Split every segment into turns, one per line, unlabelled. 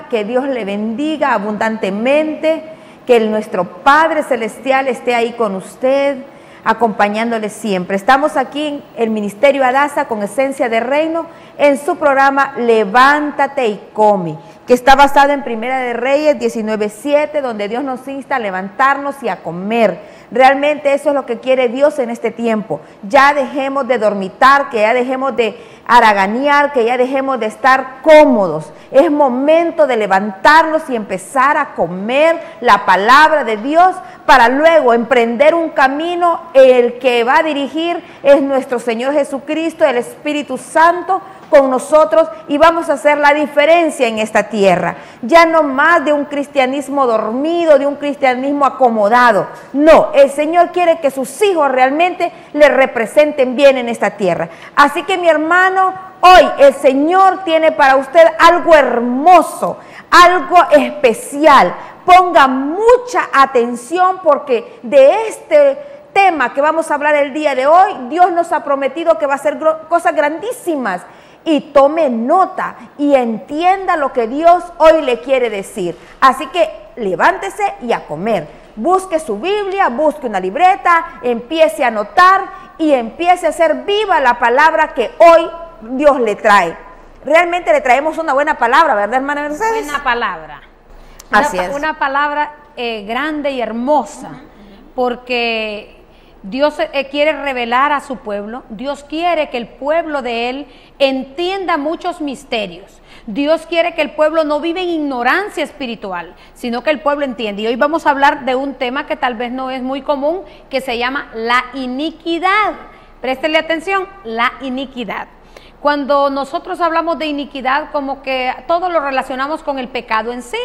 Que Dios le bendiga abundantemente, que nuestro Padre Celestial esté ahí con usted, acompañándole siempre. Estamos aquí en el Ministerio Adasa con Esencia de Reino, en su programa Levántate y Come, que está basado en Primera de Reyes 19:7, donde Dios nos insta a levantarnos y a comer. Realmente eso es lo que quiere Dios en este tiempo. Ya dejemos de dormitar, que ya dejemos de haraganear, que ya dejemos de estar cómodos. Es momento de levantarnos y empezar a comer la palabra de Dios para luego emprender un camino. El que va a dirigir es nuestro Señor Jesucristo, el Espíritu Santo con nosotros, y vamos a hacer la diferencia en esta tierra. Ya no más de un cristianismo dormido, de un cristianismo acomodado. No, el Señor quiere que sus hijos realmente le representen bien en esta tierra. Así que, mi hermano, hoy el Señor tiene para usted algo hermoso, algo especial. Ponga mucha atención, porque de este tema que vamos a hablar el día de hoy, Dios nos ha prometido que va a hacer cosas grandísimas. Y tome nota y entienda lo que Dios hoy le quiere decir. Así que levántese y a comer. Busque su Biblia, busque una libreta, empiece a anotar y empiece a hacer viva la palabra que hoy Dios le trae. Realmente le traemos una buena palabra, ¿verdad, hermana Mercedes?
Buena palabra.
Así es.
Una palabra grande y hermosa, porque Dios quiere revelar a su pueblo. Dios quiere que el pueblo de Él entienda muchos misterios. Dios quiere que el pueblo no viva en ignorancia espiritual, sino que el pueblo entiende. Y hoy vamos a hablar de un tema que tal vez no es muy común, que se llama la iniquidad. Préstele atención, la iniquidad. Cuando nosotros hablamos de iniquidad, como que todo lo relacionamos con el pecado en sí.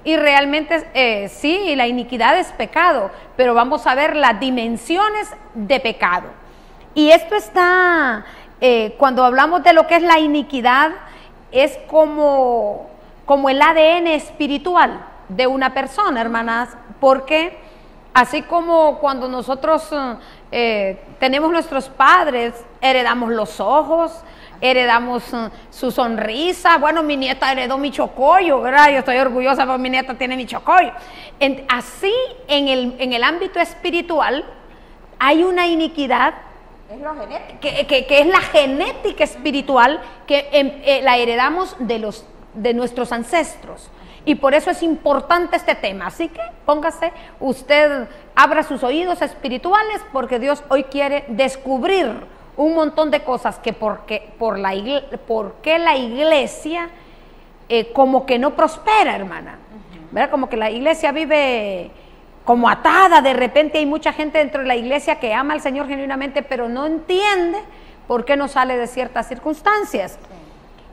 Y realmente sí, la iniquidad es pecado, pero vamos a ver las dimensiones de pecado. Y esto está, cuando hablamos de lo que es la iniquidad, es como el ADN espiritual de una persona, hermanas, porque así como cuando nosotros tenemos nuestros padres, heredamos los ojos, heredamos su sonrisa. Bueno, mi nieta heredó mi chocollo, ¿verdad? Yo estoy orgullosa porque mi nieta tiene mi chocollo. Así, en el ámbito espiritual, hay una iniquidad.
Es lo genético.
Que es la genética espiritual que la heredamos de nuestros ancestros. Y por eso es importante este tema. Así que póngase, usted abra sus oídos espirituales, porque Dios hoy quiere descubrir un montón de cosas que por qué la iglesia como que no prospera, hermana. ¿Verdad? Como que la iglesia vive como atada. De repente hay mucha gente dentro de la iglesia que ama al Señor genuinamente, pero no entiende por qué no sale de ciertas circunstancias.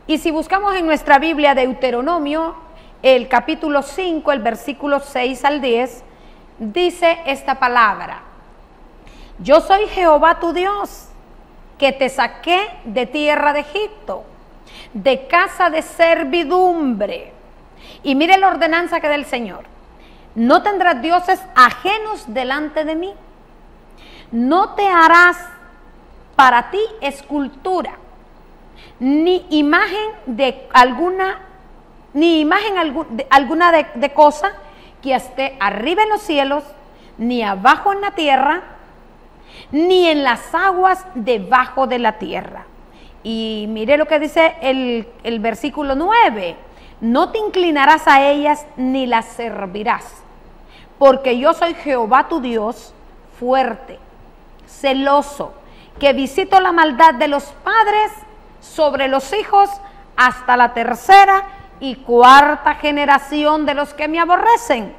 Y si buscamos en nuestra Biblia Deuteronomio, el capítulo 5, el versículo 6 al 10, dice esta palabra: yo soy Jehová tu Dios, que te saqué de tierra de Egipto, de casa de servidumbre. Y mire la ordenanza que da el Señor: no tendrás dioses ajenos delante de mí, no te harás para ti escultura, ni imagen alguna de cosa que esté arriba en los cielos, ni abajo en la tierra, ni en las aguas debajo de la tierra. Y mire lo que dice el versículo 9: no te inclinarás a ellas ni las servirás, porque yo soy Jehová tu Dios, fuerte, celoso, que visito la maldad de los padres sobre los hijos hasta la tercera y cuarta generación de los que me aborrecen,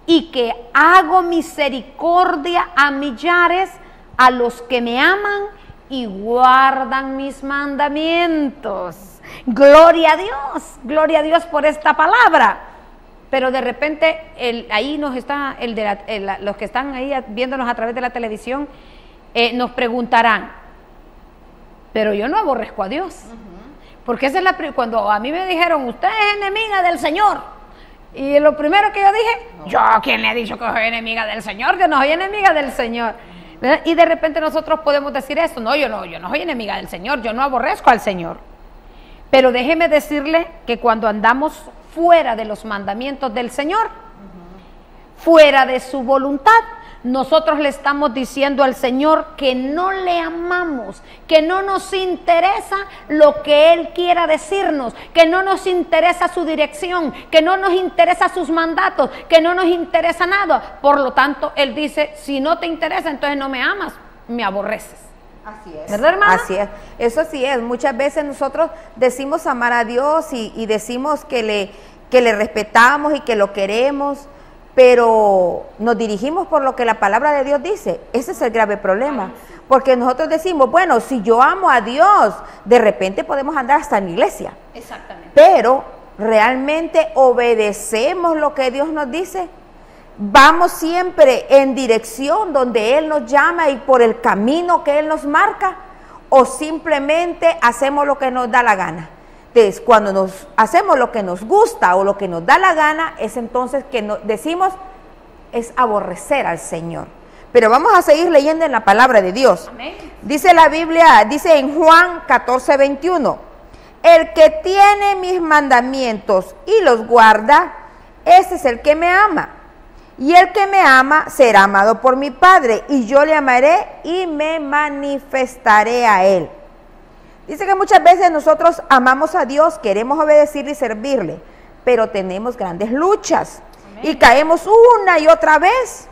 y que hago misericordia a millares a los que me aman y guardan mis mandamientos. Gloria a Dios por esta palabra. Pero de repente ahí nos está los que están ahí viéndonos a través de la televisión, nos preguntarán: pero yo no aborrezco a Dios. Porque esa es cuando a mí me dijeron: usted es enemiga del Señor, y lo primero que yo dije: yo, ¿quién le ha dicho que soy enemiga del Señor? Yo no soy enemiga del Señor. ¿Verdad? Y de repente nosotros podemos decir esto: no, yo no soy enemiga del Señor, yo no aborrezco al Señor. Pero déjeme decirle que cuando andamos fuera de los mandamientos del Señor, fuera de su voluntad, nosotros le estamos diciendo al Señor que no le amamos, que no nos interesa lo que Él quiera decirnos, que no nos interesa su dirección, que no nos interesa sus mandatos, que no nos interesa nada. Por lo tanto, Él dice, si no te interesa, entonces no me amas, me aborreces.
Así es.
¿Verdad, hermana?
Así es. Eso sí es. Muchas veces nosotros decimos amar a Dios y decimos que le respetamos y que lo queremos, pero nos dirigimos por lo que la palabra de Dios dice. Ese es el grave problema. Porque nosotros decimos, bueno, si yo amo a Dios, de repente podemos andar hasta en la iglesia.
Exactamente.
Pero, ¿realmente obedecemos lo que Dios nos dice? ¿Vamos siempre en dirección donde Él nos llama y por el camino que Él nos marca? ¿O simplemente hacemos lo que nos da la gana? Entonces, cuando nos hacemos lo que nos gusta o lo que nos da la gana, es entonces que decimos, es aborrecer al Señor. Pero vamos a seguir leyendo en la palabra de Dios.
Amén.
Dice la Biblia, dice en Juan 14:21, el que tiene mis mandamientos y los guarda, ese es el que me ama. Y el que me ama será amado por mi Padre, y yo le amaré y me manifestaré a Él. Dice que muchas veces nosotros amamos a Dios, queremos obedecerle y servirle, pero tenemos grandes luchas. Amén. Y caemos una y otra vez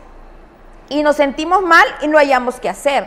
y nos sentimos mal y no hallamos qué hacer.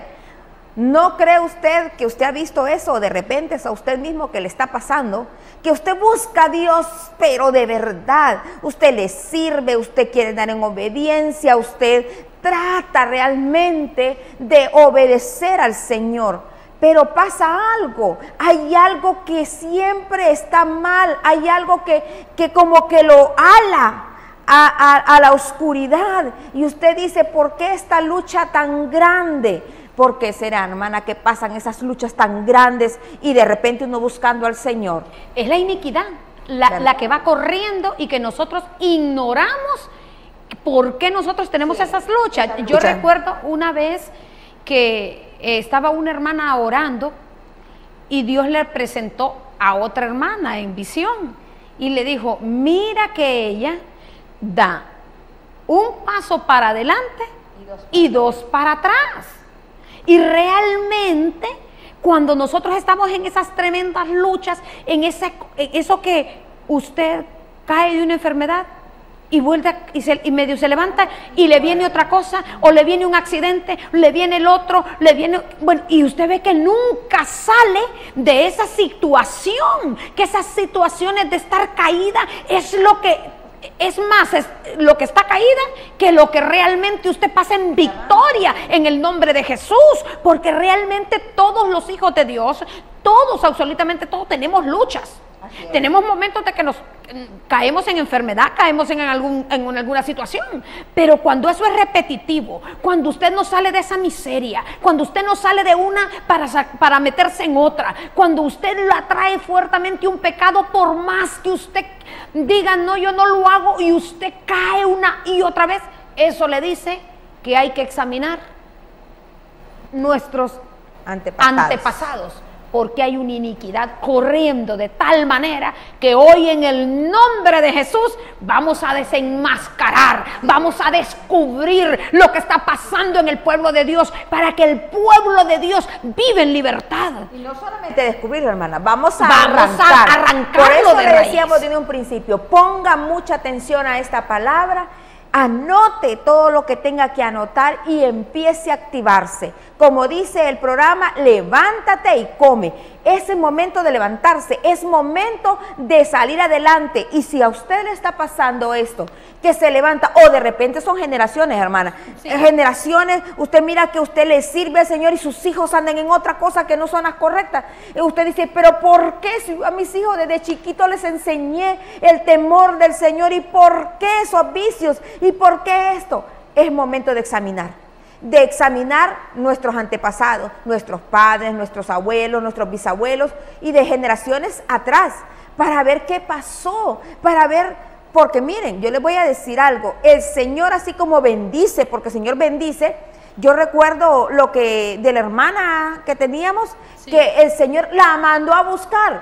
¿No cree usted que usted ha visto eso o de repente es a usted mismo que le está pasando? Que usted busca a Dios, pero de verdad, usted le sirve, usted quiere dar en obediencia, usted trata realmente de obedecer al Señor. Pero pasa algo, hay algo que siempre está mal, hay algo que como que lo ala a la oscuridad. Y usted dice, ¿por qué esta lucha tan grande? ¿Por qué será, hermana, que pasan esas luchas tan grandes y de repente uno buscando al Señor?
Es la iniquidad, la que va corriendo y que nosotros ignoramos por qué nosotros tenemos esas luchas. Yo recuerdo una vez que estaba una hermana orando y Dios le presentó a otra hermana en visión y le dijo, mira que ella da un paso para adelante y dos para atrás. Y realmente cuando nosotros estamos en esas tremendas luchas, en eso que usted cae de una enfermedad y vuelve y medio se levanta y le viene otra cosa, o le viene un accidente, le viene el otro, bueno, y usted ve que nunca sale de esa situación, que esas situaciones de estar caída es más lo que está caída que lo que realmente usted pasa en victoria en el nombre de Jesús, porque realmente todos los hijos de Dios, todos, absolutamente todos tenemos luchas. Tenemos momentos de que nos caemos en enfermedad, caemos en alguna situación, pero cuando eso es repetitivo, cuando usted no sale de esa miseria, cuando usted no sale de una para meterse en otra, cuando usted la trae fuertemente un pecado, por más que usted diga, no, yo no lo hago, y usted cae una y otra vez, eso le dice que hay que examinar nuestros antepasados. Porque hay una iniquidad corriendo de tal manera que hoy en el nombre de Jesús vamos a desenmascarar, vamos a descubrir lo que está pasando en el pueblo de Dios, para que el pueblo de Dios viva en libertad.
Y no solamente descubrirlo, hermana, vamos a arrancarlo. Por eso le decíamos desde un principio, ponga mucha atención a esta palabra. Anote todo lo que tenga que anotar y empiece a activarse. Como dice el programa, levántate y come. Es el momento de levantarse, es momento de salir adelante. Y si a usted le está pasando esto, que se levanta, o de repente son generaciones, hermana, sí. Generaciones, usted mira que usted le sirve al Señor y sus hijos andan en otra cosa que no son las correctas. Y usted dice, pero ¿por qué? Si a mis hijos desde chiquito les enseñé el temor del Señor, ¿y por qué esos vicios? ¿Y por qué esto? Es momento de examinar nuestros antepasados, nuestros padres, nuestros abuelos, nuestros bisabuelos y de generaciones atrás, para ver qué pasó, para ver, porque miren, yo les voy a decir algo, el Señor así como bendice, porque el Señor bendice. Yo recuerdo lo que de la hermana que teníamos, sí, que el Señor la mandó a buscar.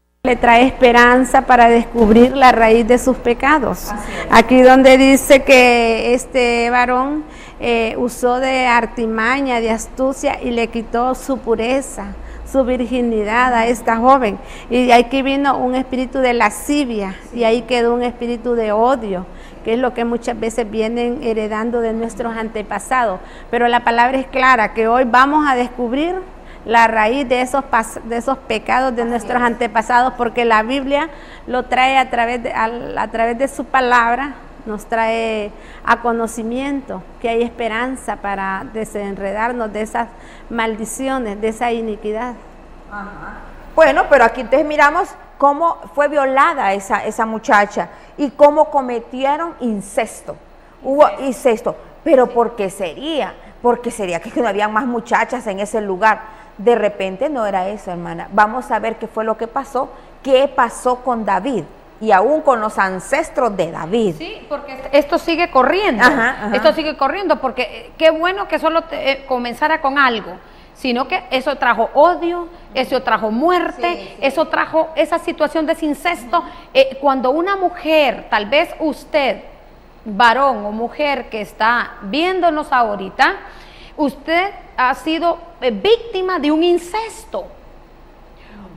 Le trae esperanza para descubrir la raíz de sus pecados. Aquí donde dice que este varón usó de artimaña, de astucia y le quitó su pureza, su virginidad a esta joven. Y de aquí vino un espíritu de lascivia y ahí quedó un espíritu de odio, que es lo que muchas veces vienen heredando de nuestros antepasados. Pero la palabra es clara, que hoy vamos a descubrir la raíz de esos pecados de nuestros antepasados, porque la Biblia lo trae a través de su palabra, nos trae a conocimiento que hay esperanza para desenredarnos de esas maldiciones, de esa iniquidad.
Ajá. Bueno, pero aquí entonces miramos cómo fue violada esa muchacha y cómo cometieron incesto. Hubo incesto, pero ¿por qué sería? Porque sería que no había más muchachas en ese lugar. De repente no era eso, hermana. Vamos a ver qué fue lo que pasó, qué pasó con David y aún con los ancestros de David.
Sí, porque esto sigue corriendo. Esto sigue corriendo porque qué bueno que solo comenzara con algo, sino que eso trajo odio, eso trajo muerte, eso trajo esa situación de incesto. Cuando una mujer, tal vez usted, varón o mujer que está viéndonos ahorita, usted ha sido víctima de un incesto.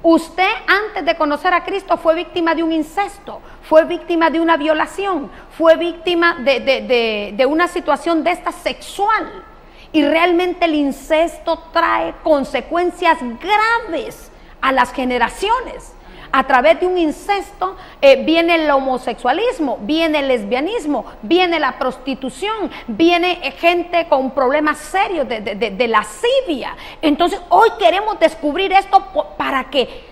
Usted antes de conocer a Cristo fue víctima de un incesto, fue víctima de una violación, fue víctima de una situación de esta sexual. Y realmente el incesto trae consecuencias graves a las generaciones. A través de un incesto viene el homosexualismo, viene el lesbianismo, viene la prostitución, viene gente con problemas serios de lascivia. Entonces hoy queremos descubrir esto para que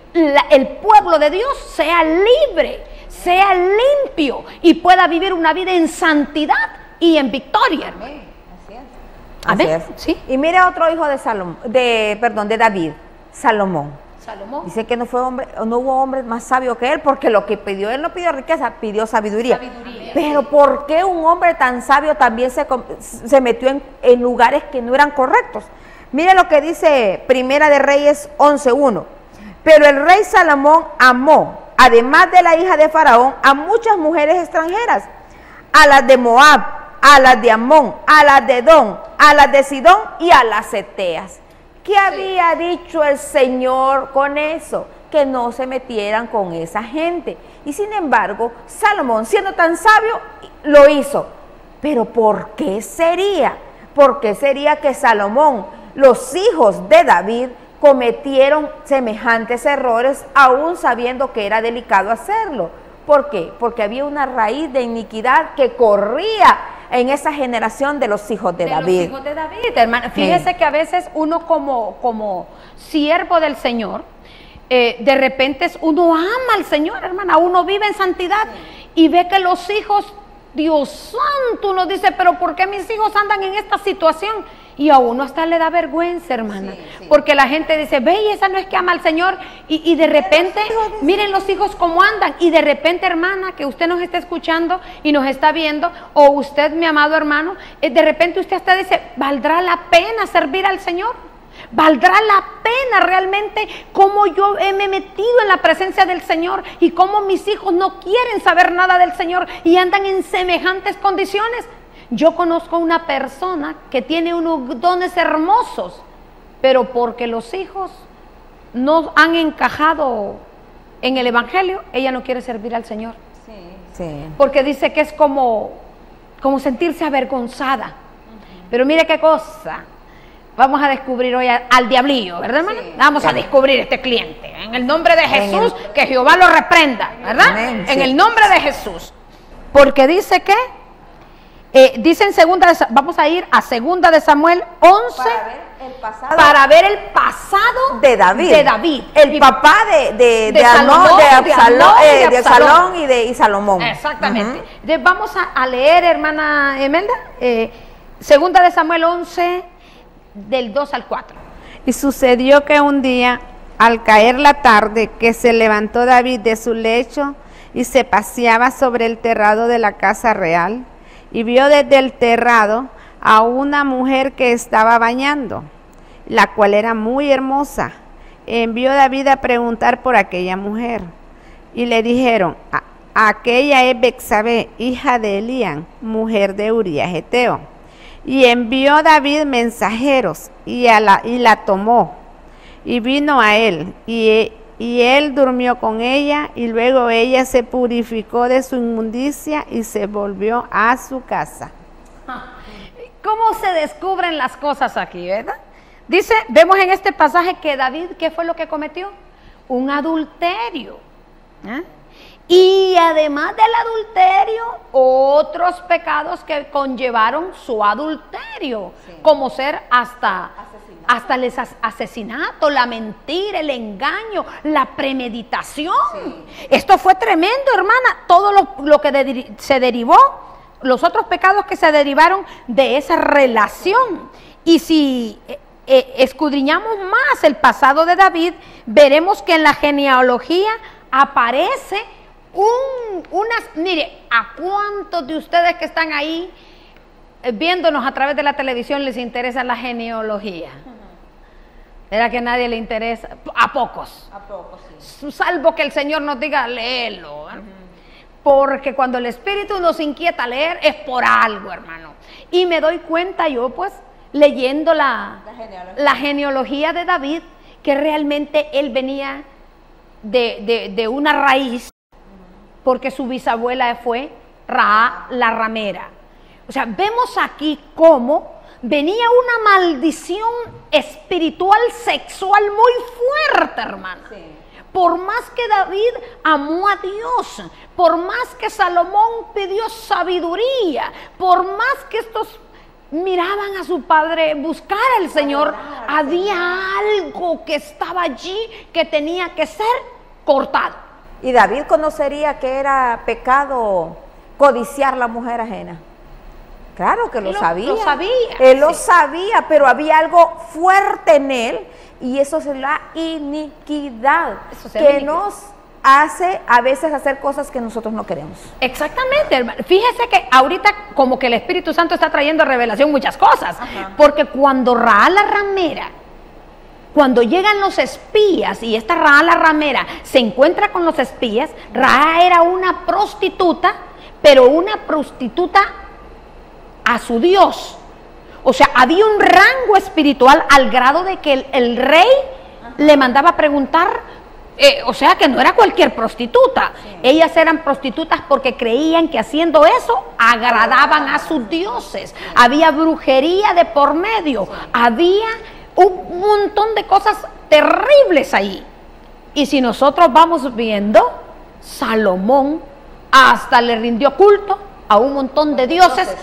el pueblo de Dios sea libre, sea limpio y pueda vivir una vida en santidad y en victoria.
Amén. Así es.
Amén.
Así es.
Sí.
Y mire otro hijo de David, Salomón. Dice que no hubo hombre más sabio que él, porque lo que pidió, él no pidió riqueza, pidió sabiduría. Pero ¿por qué un hombre tan sabio también se metió en lugares que no eran correctos? Mire lo que dice Primera de Reyes 11:1. Pero el rey Salomón amó, además de la hija de Faraón, a muchas mujeres extranjeras, a las de Moab, a las de Amón, a las de Edom, a las de Sidón y a las Eteas. ¿Qué había dicho el Señor con eso? Que no se metieran con esa gente. Y sin embargo, Salomón, siendo tan sabio, lo hizo. Pero ¿por qué sería? ¿Por qué sería que Salomón, los hijos de David, cometieron semejantes errores aún sabiendo que era delicado hacerlo? ¿Por qué? Porque había una raíz de iniquidad que corría en esa generación de los hijos de David.
Los hijos de David, hermano. Fíjese que a veces uno como siervo del Señor, de repente uno ama al Señor, hermana, uno vive en santidad y ve que los hijos, Dios santo, uno dice, pero ¿por qué mis hijos andan en esta situación? Y a uno hasta le da vergüenza, hermana, porque la gente dice, ve, y esa no es que ama al Señor, y de repente, miren los hijos cómo andan, y de repente, hermana, que usted nos está escuchando y nos está viendo, o usted, mi amado hermano, de repente usted hasta dice, ¿valdrá la pena servir al Señor? ¿Valdrá la pena realmente cómo yo me he metido en la presencia del Señor y cómo mis hijos no quieren saber nada del Señor y andan en semejantes condiciones? Yo conozco una persona que tiene unos dones hermosos, pero porque los hijos no han encajado en el Evangelio, ella no quiere servir al Señor. Porque dice que es como sentirse avergonzada. Pero mire qué cosa. Vamos a descubrir hoy al diablillo, ¿verdad, hermano? Vamos a descubrir este cliente. En el nombre de Jesús, que Jehová lo reprenda, ¿verdad? En el nombre de Jesús. Porque dice que dice en vamos a ir a segunda de Samuel 11 para ver el pasado
de David. El papá de Absalón y Salomón.
Exactamente. Vamos a leer, hermana Emelda, segunda de Samuel 11 del 2 al 4.
Y sucedió que un día, al caer la tarde, que se levantó David de su lecho y se paseaba sobre el terrado de la casa real, y vio desde el terrado a una mujer que estaba bañando, la cual era muy hermosa. Envió David a preguntar por aquella mujer. y le dijeron, aquella es Betsabé, hija de Elián, mujer de Urías Eteo. Y envió David mensajeros y la tomó y vino a él y él durmió con ella y luego ella se purificó de su inmundicia y se volvió a su casa.
¿Cómo se descubren las cosas aquí, verdad? Dice, vemos en este pasaje que David, ¿qué fue lo que cometió? Un adulterio. ¿Eh? Y además del adulterio, otros pecados que conllevaron su adulterio, sí, como ser hasta el asesinato, la mentira, el engaño, la premeditación. Sí. Esto fue tremendo, hermana, todo lo que se derivó, los otros pecados que se derivaron de esa relación. Y si escudriñamos más el pasado de David, veremos que en la genealogía aparece mire, ¿a cuántos de ustedes que están ahí viéndonos a través de la televisión les interesa la genealogía? ¿Era que a nadie le interesa? A pocos. A pocos, sí. Salvo que el Señor nos diga, léelo. Porque cuando el Espíritu nos inquieta a leer, es por algo, hermano. Y me doy cuenta yo, pues, leyendo la genealogía de David, que realmente él venía de una raíz, porque su bisabuela fue Ra, la ramera. O sea, vemos aquí cómo venía una maldición espiritual, sexual muy fuerte, hermana. Sí. Por más que David amó a Dios, por más que Salomón pidió sabiduría, por más que estos miraban a su padre buscar al Señor, había algo que estaba allí que tenía que ser cortado.
¿Y David conocería que era pecado codiciar la mujer ajena? Claro que lo sabía.
Lo sabía.
Él lo sabía, pero había algo fuerte en él y eso es la iniquidad que nos hace a veces hacer cosas que nosotros no queremos.
Exactamente, hermano. Fíjese que ahorita como que el Espíritu Santo está trayendo a revelación muchas cosas. Ajá. Porque cuando Ra la ramera, cuando llegan los espías y esta Ra la ramera se encuentra con los espías, Ra era una prostituta, pero una prostituta a su Dios. O sea, había un rango espiritual al grado de que el rey le mandaba a preguntar, o sea, que no era cualquier prostituta. Sí. Ellas eran prostitutas porque creían que haciendo eso agradaban a sus dioses. Sí. Había brujería de por medio. Sí. Había un montón de cosas terribles ahí. Y si nosotros vamos viendo, Salomón hasta le rindió culto a un montón de dioses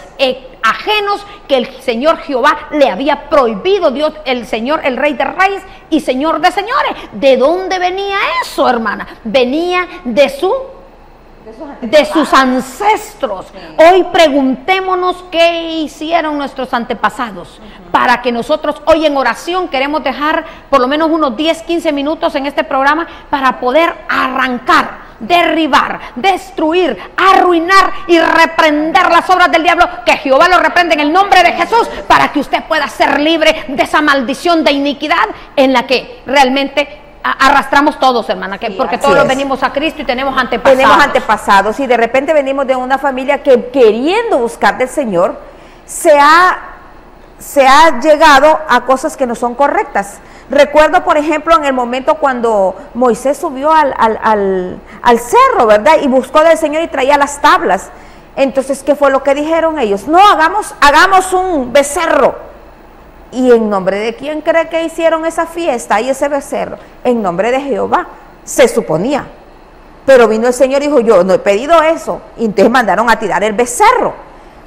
ajenos que el Señor Jehová le había prohibido. Dios, el Señor, el Rey de Reyes y Señor de Señores. ¿De dónde venía eso, hermana? Venía de sus ancestros. Sí. Hoy preguntémonos qué hicieron nuestros antepasados, para que nosotros hoy en oración queremos dejar por lo menos unos 10, 15 minutos en este programa para poder arrancar, derribar, destruir, arruinar y reprender las obras del diablo. Que Jehová lo reprenda en el nombre de Jesús, para que usted pueda ser libre de esa maldición de iniquidad en la que realmente arrastramos todos, hermana, sí, porque todos venimos a Cristo y tenemos antepasados.
Tenemos antepasados y de repente venimos de una familia que, queriendo buscar del Señor, se ha llegado a cosas que no son correctas. Recuerdo, por ejemplo, en el momento cuando Moisés subió al cerro, ¿verdad? Y buscó del Señor y traía las tablas. Entonces, ¿qué fue lo que dijeron ellos? No, hagamos un becerro. ¿Y en nombre de quién cree que hicieron esa fiesta y ese becerro? En nombre de Jehová, se suponía. Pero vino el Señor y dijo, yo no he pedido eso. Y entonces mandaron a tirar el becerro.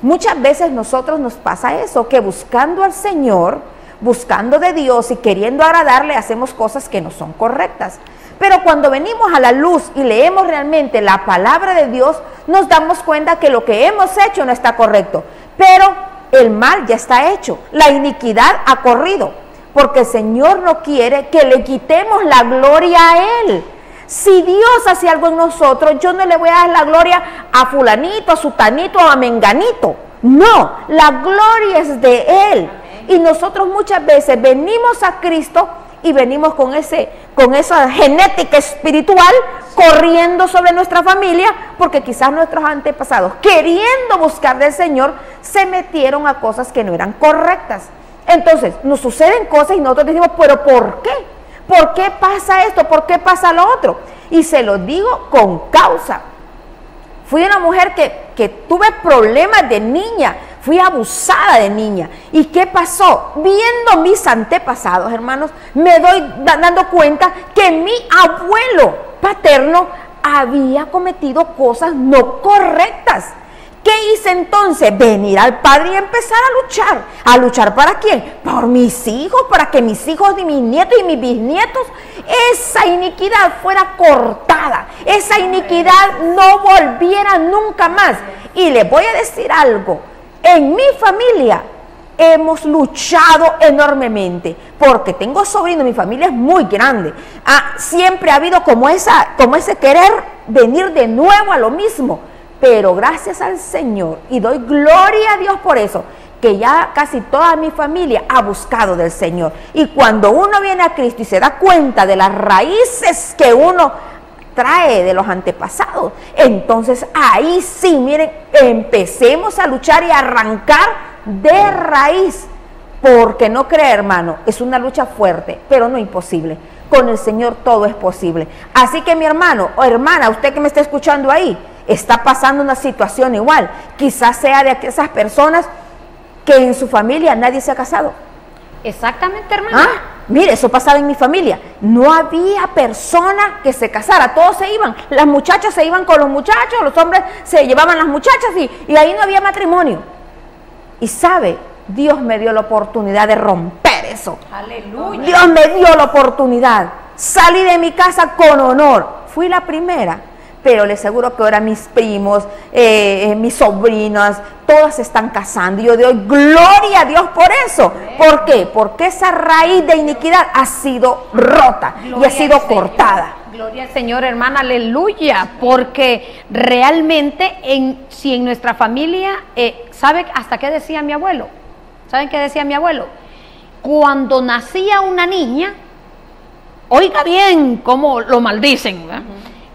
Muchas veces nosotros nos pasa eso, que buscando al Señor, buscando de Dios y queriendo agradarle, hacemos cosas que no son correctas. Pero cuando venimos a la luz y leemos realmente la palabra de Dios, nos damos cuenta que lo que hemos hecho no está correcto. Pero el mal ya está hecho, la iniquidad ha corrido, porque el Señor no quiere que le quitemos la gloria a Él. Si Dios hace algo en nosotros, yo no le voy a dar la gloria a fulanito, a sutanito, a menganito. No, la gloria es de Él. Y nosotros muchas veces venimos a Cristo y venimos con ese con esa genética espiritual corriendo sobre nuestra familia, porque quizás nuestros antepasados, queriendo buscar del Señor, se metieron a cosas que no eran correctas. Entonces, nos suceden cosas y nosotros decimos, ¿pero por qué? ¿Por qué pasa esto? ¿Por qué pasa lo otro? Y se lo digo con causa. Fui una mujer que tuve problemas de niña, fui abusada de niña. ¿Y qué pasó? Viendo mis antepasados, hermanos, me doy dando cuenta que mi abuelo paterno había cometido cosas no correctas. ¿Qué hice entonces? Venir al Padre y empezar a luchar. ¿A luchar para quién? Por mis hijos, para que mis hijos y mis nietos y mis bisnietos, esa iniquidad fuera cortada, esa iniquidad no volviera nunca más. Y les voy a decir algo, en mi familia hemos luchado enormemente, porque tengo sobrinos, mi familia es muy grande. Siempre ha habido como ese querer venir de nuevo a lo mismo. Pero gracias al Señor, y doy gloria a Dios por eso, que ya casi toda mi familia ha buscado del Señor. Y cuando uno viene a Cristo y se da cuenta de las raíces que uno trae de los antepasados, entonces ahí sí, miren, empecemos a luchar y a arrancar de raíz. Porque no cree, hermano, es una lucha fuerte, pero no imposible. Con el Señor todo es posible. Así que mi hermano o hermana, usted que me está escuchando ahí, está pasando una situación igual, quizás sea de esas personas que en su familia nadie se ha casado.
Exactamente, hermana.
Mire, eso pasaba en mi familia, no había persona que se casara, todos se iban, las muchachas se iban con los muchachos, los hombres se llevaban las muchachas y ahí no había matrimonio. Y sabe, Dios me dio la oportunidad de romper eso.
Aleluya.
Dios me dio la oportunidad, salí de mi casa con honor, fui la primera. Pero les aseguro que ahora mis primos, mis sobrinas, todas se están casando. Y yo doy gloria a Dios por eso. ¿Por qué? Porque esa raíz de iniquidad ha sido rota y ha sido cortada.
Gloria al Señor, hermana, aleluya. Porque realmente, si en nuestra familia, ¿sabe hasta qué decía mi abuelo? ¿Saben qué decía mi abuelo? Cuando nacía una niña, oiga bien cómo lo maldicen, ¿verdad?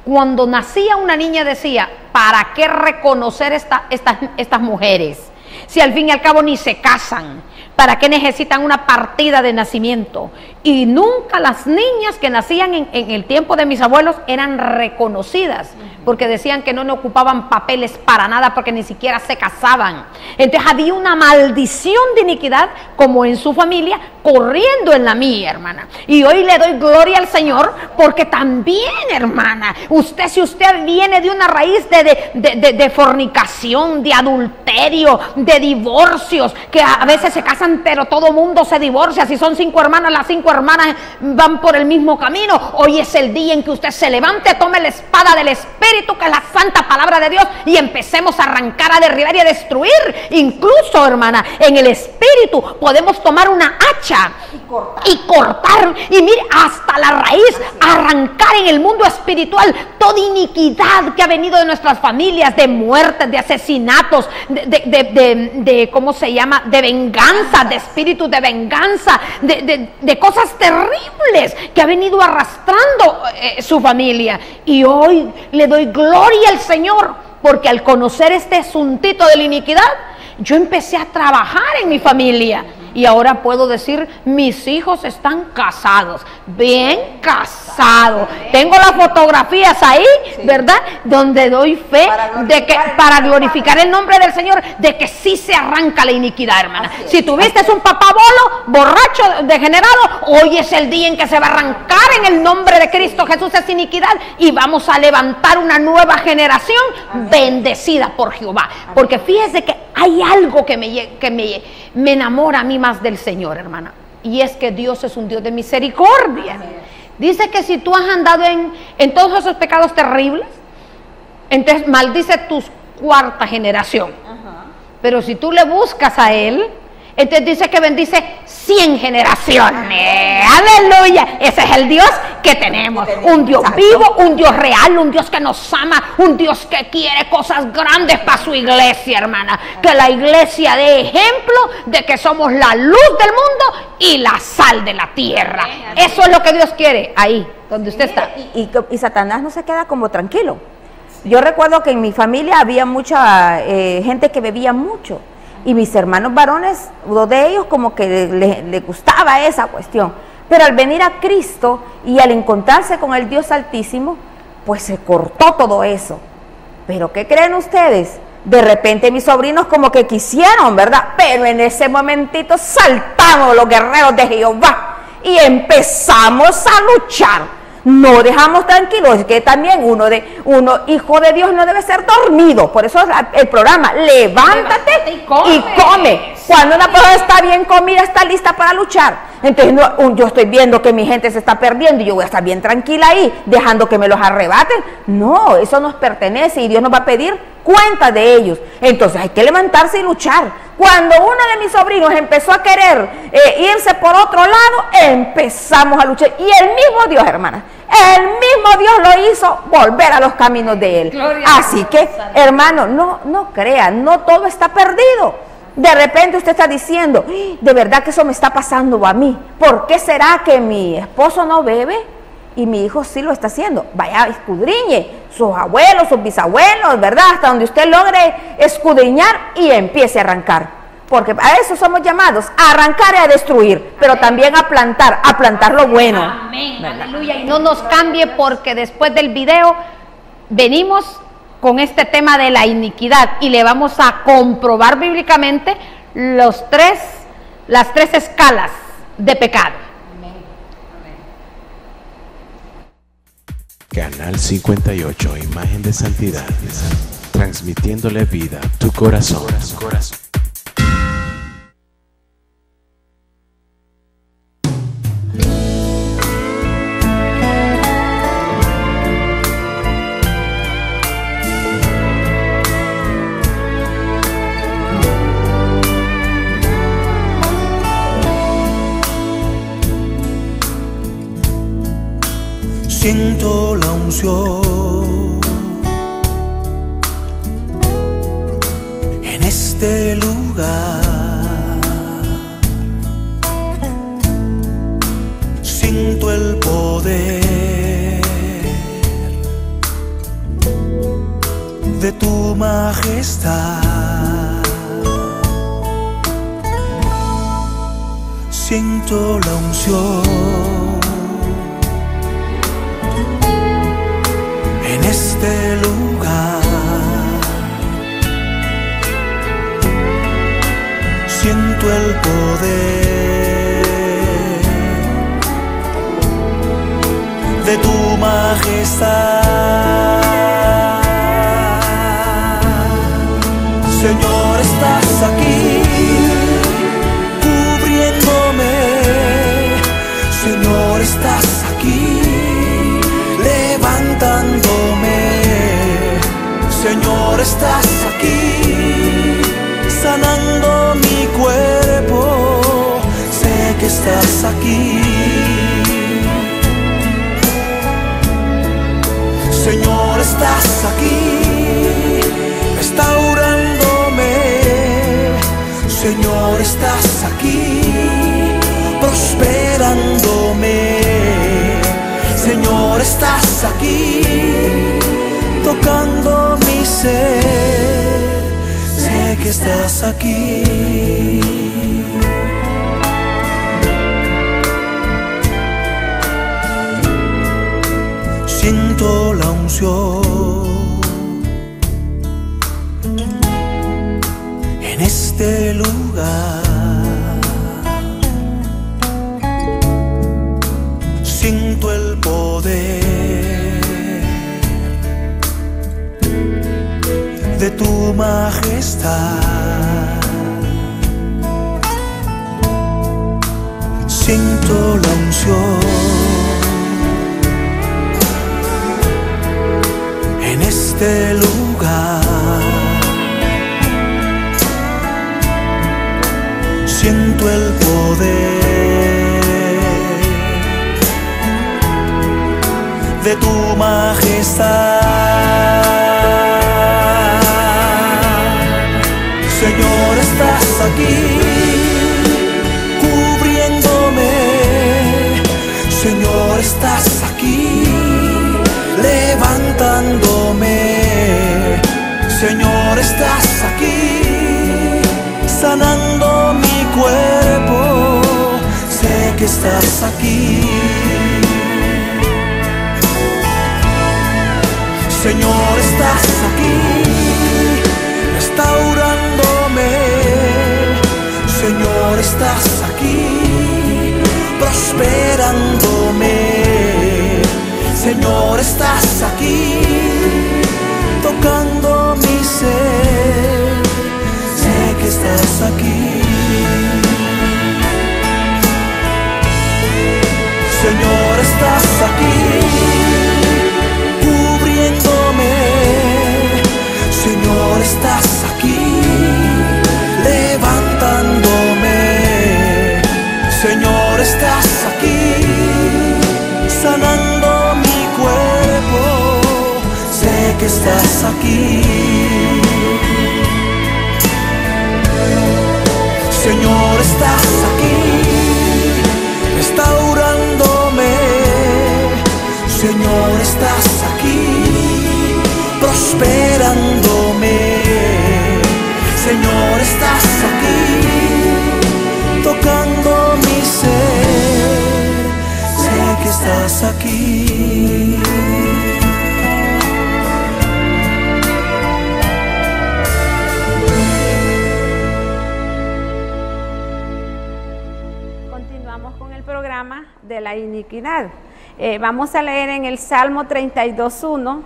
Cuando nacía una niña decía, ¿para qué reconocer estas mujeres? Si al fin y al cabo ni se casan, ¿para qué necesitan una partida de nacimiento? Y nunca las niñas que nacían en el tiempo de mis abuelos eran reconocidas, porque decían que no ocupaban papeles para nada, porque ni siquiera se casaban. Entonces había una maldición de iniquidad, como en su familia, corriendo en la mía, hermana. Y hoy le doy gloria al Señor, porque también, hermana, si usted viene de una raíz de fornicación, de adulterio, de divorcios, que a veces se casan, pero todo mundo se divorcia. Si son 5 hermanas, las 5 hermanas van por el mismo camino. Hoy es el día en que usted se levante, tome la espada del Espíritu, que es la santa palabra de Dios, y empecemos a arrancar, a derribar y a destruir. Incluso, hermana, en el Espíritu podemos tomar una hacha y cortar, y mire, hasta la raíz, arrancar en el mundo espiritual toda iniquidad que ha venido de nuestras familias, de muertes, de asesinatos, de ¿cómo se llama? De venganza, de espíritus de venganza, de cosas terribles que ha venido arrastrando su familia. Y hoy le doy gloria al Señor, porque al conocer este asuntito de la iniquidad, yo empecé a trabajar en mi familia. Y ahora puedo decir, mis hijos están casados, bien casados. Tengo las fotografías ahí, ¿verdad? Donde doy fe de que para glorificar el nombre del Señor, de que sí se arranca la iniquidad, hermana. Si tuviste un papá borracho, degenerado, hoy es el día en que se va a arrancar en el nombre de Cristo Jesús esa iniquidad, y vamos a levantar una nueva generación bendecida por Jehová. Porque fíjese que hay algo que me enamora a mí más del Señor, hermana, y es que Dios es un Dios de misericordia. Dice que si tú has andado en todos esos pecados terribles, entonces maldice tu 4ª generación. Pero si tú le buscas a Él, entonces dice que bendice 100 generaciones. Aleluya. Ese es el Dios que tenemos. Un Dios vivo, un Dios real, un Dios que nos ama, un Dios que quiere cosas grandes para su iglesia, hermana. Que la iglesia dé ejemplo de que somos la luz del mundo y la sal de la tierra. Eso es lo que Dios quiere ahí donde usted está.
Y Satanás no se queda como tranquilo. Yo recuerdo que en mi familia había mucha gente que bebía mucho. Y mis hermanos varones, uno de ellos como que le gustaba esa cuestión. Pero al venir a Cristo y al encontrarse con el Dios Altísimo, pues se cortó todo eso. Pero ¿qué creen ustedes? De repente mis sobrinos como que quisieron, ¿verdad? Pero en ese momentito saltamos los guerreros de Jehová y empezamos a luchar. No dejamos tranquilos, es que también uno hijo de Dios no debe ser dormido. Por eso el programa, levántate y come. Cuando una persona está bien comida, está lista para luchar. Entonces yo estoy viendo que mi gente se está perdiendo y yo voy a estar bien tranquila ahí, dejando que me los arrebaten. No, eso nos pertenece y Dios nos va a pedir cuenta de ellos. Entonces hay que levantarse y luchar. Cuando uno de mis sobrinos empezó a querer irse por otro lado, empezamos a luchar. Y el mismo Dios, hermanas, el mismo Dios lo hizo volver a los caminos de Él. Así que, hermano, no crean, no todo está perdido. De repente usted está diciendo, de verdad que eso me está pasando a mí. ¿Por qué será que mi esposo no bebe y mi hijo sí lo está haciendo? Vaya, escudriñe sus abuelos, sus bisabuelos, ¿verdad? Hasta donde usted logre escudriñar y empiece a arrancar. Porque a eso somos llamados, a arrancar y a destruir, pero también a plantar lo bueno.
Amén, aleluya. Y no nos cambie, porque después del video venimos con este tema de la iniquidad y le vamos a comprobar bíblicamente las tres escalas de pecado.
Canal 58, Imagen de Santidad, transmitiéndole vida a tu corazón.
Siento la unción en este lugar. Siento el poder de tu majestad. Siento la unción en este lugar. Siento el poder de tu majestad. Señor, estás aquí cubriéndome. Señor, estás aquí levantándome. Señor, estás aquí sanando mi cuerpo. Sé que estás aquí. Señor, estás aquí restaurándome. Señor, estás aquí prosperándome. Señor, estás aquí tocando mi ser. Sé que estás aquí. Siento la unción en este lugar. Siento el poder de tu majestad. Siento la unción en este lugar. Siento el poder de tu majestad. Señor, estás aquí cubriéndome. Señor, estás aquí levantándome. Señor, estás aquí sanando mi cuerpo. Sé que estás aquí. Señor, estás aquí restaurándome. Señor, estás aquí prosperándome. Señor, estás aquí tocando mi ser. Sé que estás aquí. Señor, estás aquí cubriéndome. Señor, estás aquí levantándome. Señor, estás aquí sanando mi cuerpo. Sé que estás aquí. Señor, estás aquí restaurándome. Señor, estás aquí prosperándome. Señor, estás aquí tocando mi ser. Sé que estás aquí.
Continuamos con el programa de la iniquidad. Vamos a leer en el Salmo 32:1,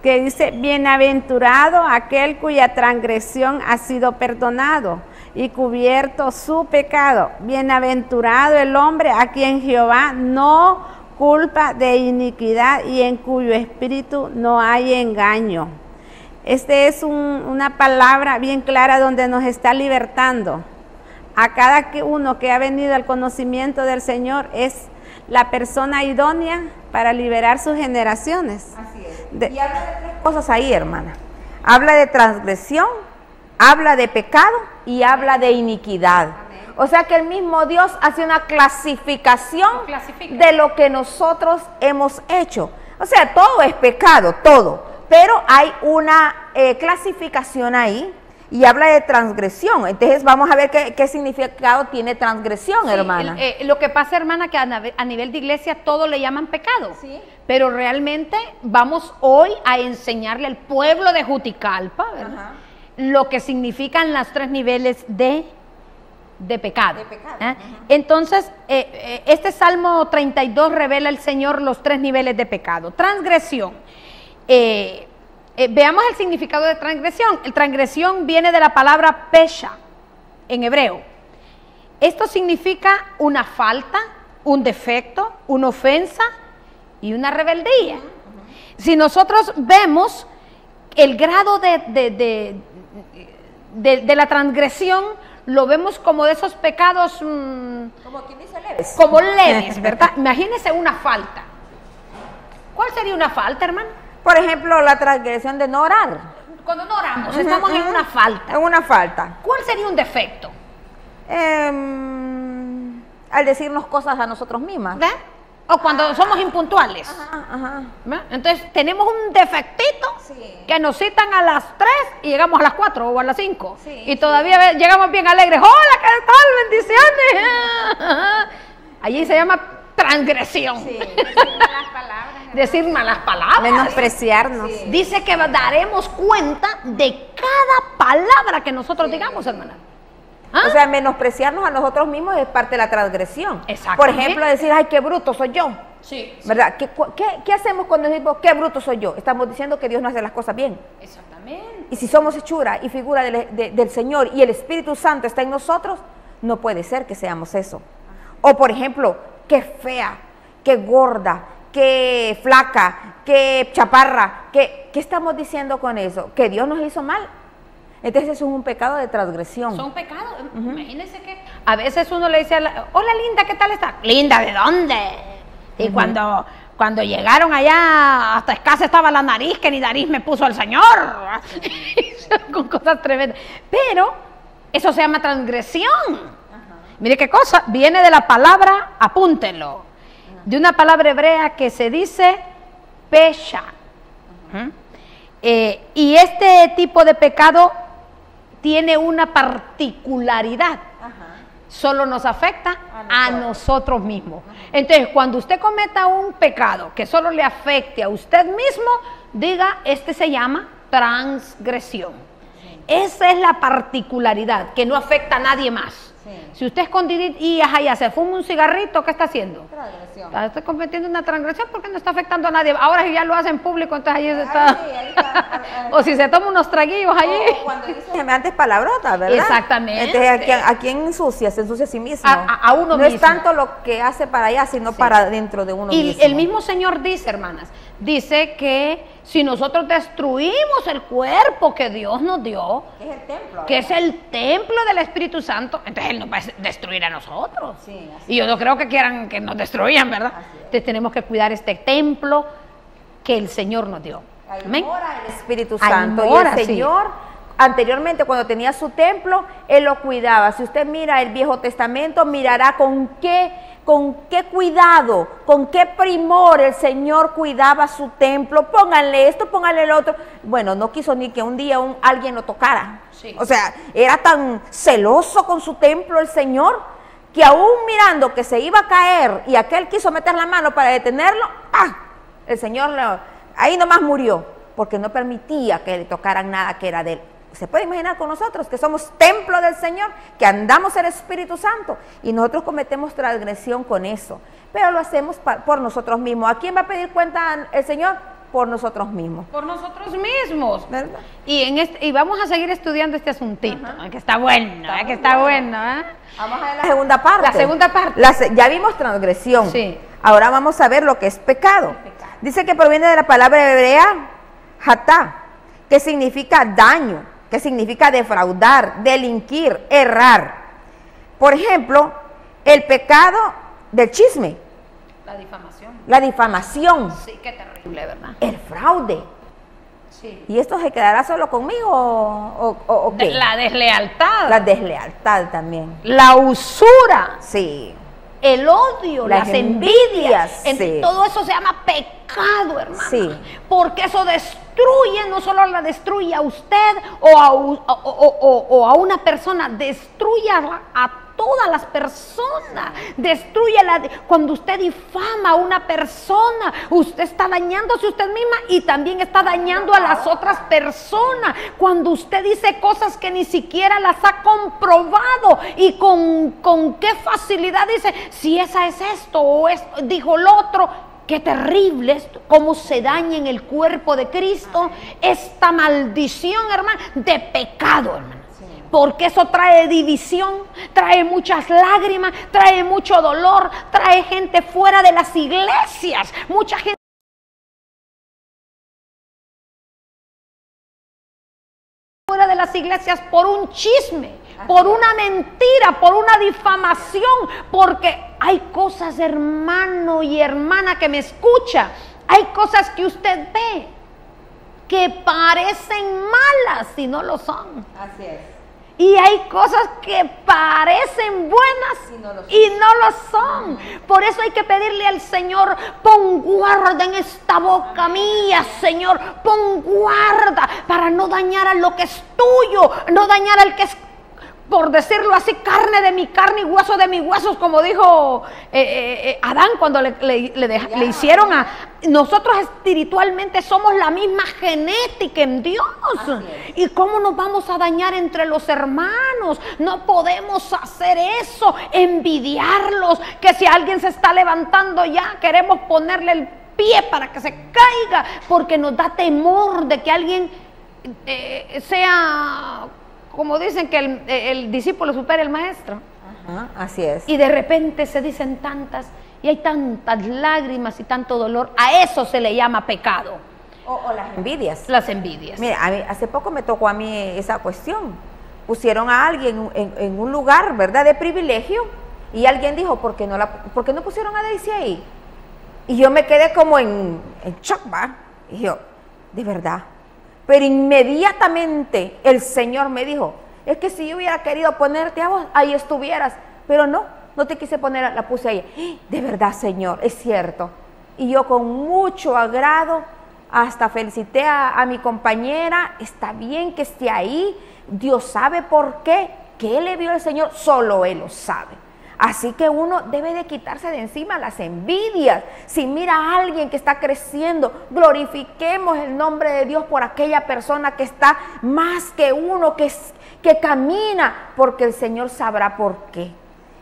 que dice: bienaventurado aquel cuya transgresión ha sido perdonado y cubierto su pecado. Bienaventurado el hombre a quien Jehová no culpa de iniquidad y en cuyo espíritu no hay engaño. Este es una palabra bien clara donde nos está libertando. A cada uno que ha venido al conocimiento del Señor es la persona idónea para liberar sus generaciones.
Así es. Y habla de tres cosas ahí, hermana. Habla de transgresión, habla de pecado y habla de iniquidad. Amén. O sea que el mismo Dios hace una clasificación de lo que nosotros hemos hecho. O sea, todo es pecado, todo. Pero hay una clasificación ahí. Y habla de transgresión. Entonces vamos a ver qué significado tiene transgresión, sí, hermana.
Lo que pasa, hermana, que a nivel de iglesia todo le llaman pecado.
Sí.
Pero realmente vamos hoy a enseñarle al pueblo de Juticalpa, ¿verdad? Ajá, lo que significan los tres niveles de pecado. Entonces, este Salmo 32 revela al Señor los tres niveles de pecado. Transgresión. Veamos el significado de transgresión. El transgresión viene de la palabra pesha en hebreo. Esto significa una falta, un defecto, una ofensa y una rebeldía. Si nosotros vemos el grado de la transgresión, lo vemos como de esos pecados,
como quien dice leves.
Como leves, ¿verdad? Imagínense una falta. ¿Cuál sería una falta, hermano?
Por ejemplo, la transgresión de no orar.
Cuando no oramos, estamos en una falta.
En una falta.
¿Cuál sería un defecto?
Al decirnos cosas a nosotros mismas.
¿Ve? O cuando somos impuntuales.
Ajá.
Entonces tenemos un defectito, sí, que nos citan a las 3 y llegamos a las 4 o a las 5. Sí, y todavía llegamos bien alegres. ¡Hola, qué tal! ¡Bendiciones! Allí se llama transgresión. Sí, decir malas palabras.
Menospreciarnos.
Sí. Dice que daremos cuenta de cada palabra que nosotros digamos, hermana. ¿Ah?
O sea, menospreciarnos a nosotros mismos es parte de la transgresión.
Exacto.
Por ejemplo, decir, ay, qué bruto soy yo.
Sí.
¿Verdad? ¿Qué hacemos cuando decimos, qué bruto soy yo? Estamos diciendo que Dios no hace las cosas bien.
Exactamente.
Y si somos hechura y figura del Señor y el Espíritu Santo está en nosotros, no puede ser que seamos eso. O por ejemplo, qué fea, qué gorda, qué flaca, qué chaparra. ¿Qué estamos diciendo con eso? Que Dios nos hizo mal. Entonces eso es un pecado de transgresión.
Son pecados. Imagínense que a veces uno le dice, hola linda, ¿qué tal está? Linda, ¿de dónde? Y cuando Cuando llegaron allá, hasta escasa estaba la nariz, que ni nariz me puso el Señor. Con cosas tremendas. Pero eso se llama transgresión. Mire qué cosa, viene de la palabra, apúntenlo, de una palabra hebrea que se dice pesha. Y este tipo de pecado tiene una particularidad. Solo nos afecta a nosotros mismos. Entonces, cuando usted cometa un pecado que solo le afecte a usted mismo, diga, este se llama transgresión. Esa es la particularidad, que no afecta a nadie más. Si usted escondidito y ya se fuma un cigarrito, ¿qué está haciendo? Transgresión. Está cometiendo una transgresión porque no está afectando a nadie. Ahora si ya lo hace en público, entonces ahí está. Ahí está. O si se toma unos traguillos allí.
O cuando dice semejantes palabrotas, ¿verdad?
Exactamente.
Entonces, ¿a quién ensucia? Se ensucia a sí mismo.
A uno
no
mismo.
Es tanto lo que hace para allá, sino para dentro de uno mismo.
Y el mismo Señor dice, hermanas, dice que si nosotros destruimos el cuerpo que Dios nos dio,
es el templo,
que es el templo del Espíritu Santo, entonces Él nos va a destruir a nosotros.
Sí,
y yo no creo que quieran que nos destruyan, ¿verdad? Entonces tenemos que cuidar este templo que el Señor nos dio.
Ahí mora el Espíritu Santo.
Mora,
y el Señor, anteriormente cuando tenía su templo, Él lo cuidaba. Si usted mira el Viejo Testamento, mirará con qué cuidado, con qué primor el Señor cuidaba su templo. Pónganle esto, pónganle el otro. Bueno, no quiso ni que un día alguien lo tocara.
Sí.
O sea, era tan celoso con su templo el Señor, que aún mirando que se iba a caer y aquel quiso meter la mano para detenerlo, el Señor ahí nomás murió, porque no permitía que le tocaran nada que era de Él. Se puede imaginar con nosotros que somos templo del Señor, que andamos el Espíritu Santo y nosotros cometemos transgresión con eso, pero lo hacemos por nosotros mismos. ¿A quién va a pedir cuenta el Señor? Por nosotros mismos.
Por nosotros mismos.
¿Verdad?
Y vamos a seguir estudiando este asuntito, que está bueno, que está bueno.
Vamos a ver la segunda parte.
La segunda parte.
Ya vimos transgresión.
Sí.
Ahora vamos a ver lo que es pecado. Dice que proviene de la palabra hebrea hatá, que significa daño, que significa defraudar, delinquir, errar. Por ejemplo, el pecado del chisme.
La difamación.
La difamación.
Sí, qué terrible, ¿verdad?
El fraude.
Sí.
¿Y esto se quedará solo conmigo o qué?
La deslealtad.
La deslealtad también.
La usura.
Sí.
El odio, las envidias.
Sí.
Todo eso se llama pecado, hermano.
Sí.
Porque eso destruye, no solo la destruye a usted o a una persona, destruye a todas las personas. Destruye cuando usted difama a una persona, usted está dañándose usted misma y también está dañando a las otras personas. Cuando usted dice cosas que ni siquiera las ha comprobado y con qué facilidad dice, si esa es esto o dijo lo otro. Qué terrible esto, cómo se daña en el cuerpo de Cristo esta maldición, hermano, de pecado, hermano. Porque eso trae división, trae muchas lágrimas, trae mucho dolor, trae gente fuera de las iglesias, mucha gente fuera de las iglesias por un chisme, por una mentira, por una difamación, porque hay cosas, hermano y hermana que me escucha, hay cosas que usted ve que parecen malas y no lo son.
Así es.
Y hay cosas que parecen buenas y no lo son. Por eso hay que pedirle al Señor, pon guarda en esta boca mía, Señor, pon guarda para no dañar a lo que es tuyo, no dañar al que es, por decirlo así, carne de mi carne y hueso de mis huesos, como dijo Adán cuando le hicieron a... Nosotros espiritualmente somos la misma genética en Dios. ¿Y cómo nos vamos a dañar entre los hermanos? No podemos hacer eso, envidiarlos, que si alguien se está levantando ya, queremos ponerle el pie para que se caiga, porque nos da temor de que alguien sea... Como dicen que el discípulo supera al maestro.
Ajá, así es.
Y de repente se dicen tantas, y hay tantas lágrimas y tanto dolor. A eso se le llama pecado.
O las envidias.
Las envidias.
Mira, hace poco me tocó a mí esa cuestión. Pusieron a alguien en un lugar, ¿verdad?, de privilegio, y alguien dijo, ¿por qué no pusieron a Daisy ahí? Y yo me quedé como en shock, ¿va? Y yo, de verdad. Pero inmediatamente el Señor me dijo, es que si yo hubiera querido ponerte a vos, ahí estuvieras. Pero no te quise poner, la puse ahí. De verdad, Señor, es cierto. Y yo con mucho agrado, hasta felicité a mi compañera, está bien que esté ahí, Dios sabe por qué, que le vio el Señor, solo Él lo sabe. Así que uno debe de quitarse de encima las envidias. Si mira a alguien que está creciendo, glorifiquemos el nombre de Dios por aquella persona que está más que uno, que camina, porque el Señor sabrá por qué.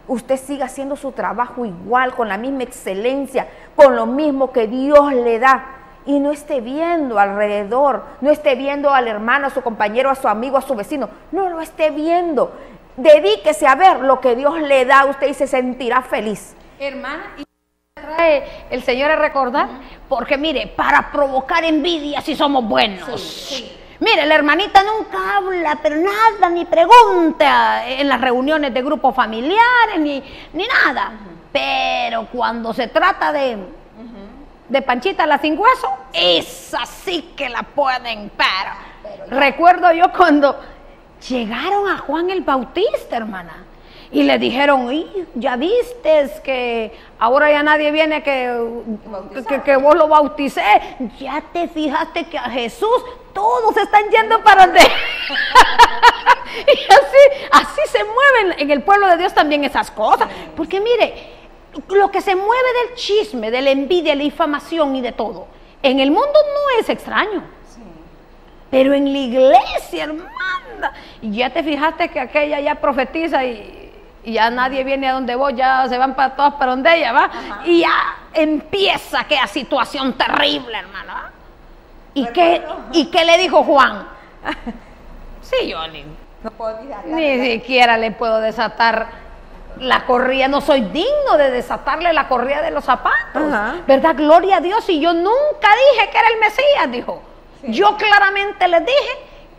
Usted siga haciendo su trabajo igual, con la misma excelencia, con lo mismo que Dios le da. Y no esté viendo alrededor, no esté viendo al hermano, a su compañero, a su amigo, a su vecino. No lo esté viendo. Dedíquese a ver lo que Dios le da a usted y se sentirá feliz.
Hermana, y trae el Señor a recordar, porque mire, para provocar envidia si somos buenos. Sí. Mire, la hermanita nunca habla, pero nada, ni pregunta en las reuniones de grupos familiares, ni nada. Pero cuando se trata de Panchita la sin hueso, esa sí que la pueden parar. Recuerdo yo cuando llegaron a Juan el Bautista, hermana, y le dijeron, ya viste que ahora ya nadie viene que vos lo bauticé, ya te fijaste que a Jesús todos están yendo para donde. Y así se mueven en el pueblo de Dios también esas cosas, porque mire, lo que se mueve del chisme, de la envidia, de la difamación y de todo, en el mundo no es extraño. Sí. Pero en la iglesia, hermana, ya te fijaste que aquella ya profetiza y ya nadie viene a donde vos, ya se van para todas para donde ella va. Ajá. Y ya empieza aquella situación terrible, hermano. ¿Y qué le dijo Juan? Sí, yo no puedo ni siquiera le puedo desatar la correa, no soy digno de desatarle la correa de los zapatos. Ajá. ¿Verdad? Gloria a Dios. Y yo nunca dije que era el Mesías, dijo. Sí. Yo claramente les dije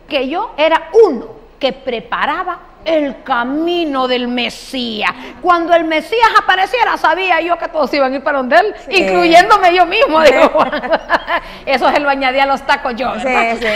que yo era uno que preparaba el camino del Mesías. Cuando el Mesías apareciera, sabía yo que todos iban a ir para donde él, sí, incluyéndome yo mismo. Sí. Digo, eso se lo añadí a los tacos yo. Sí, sí.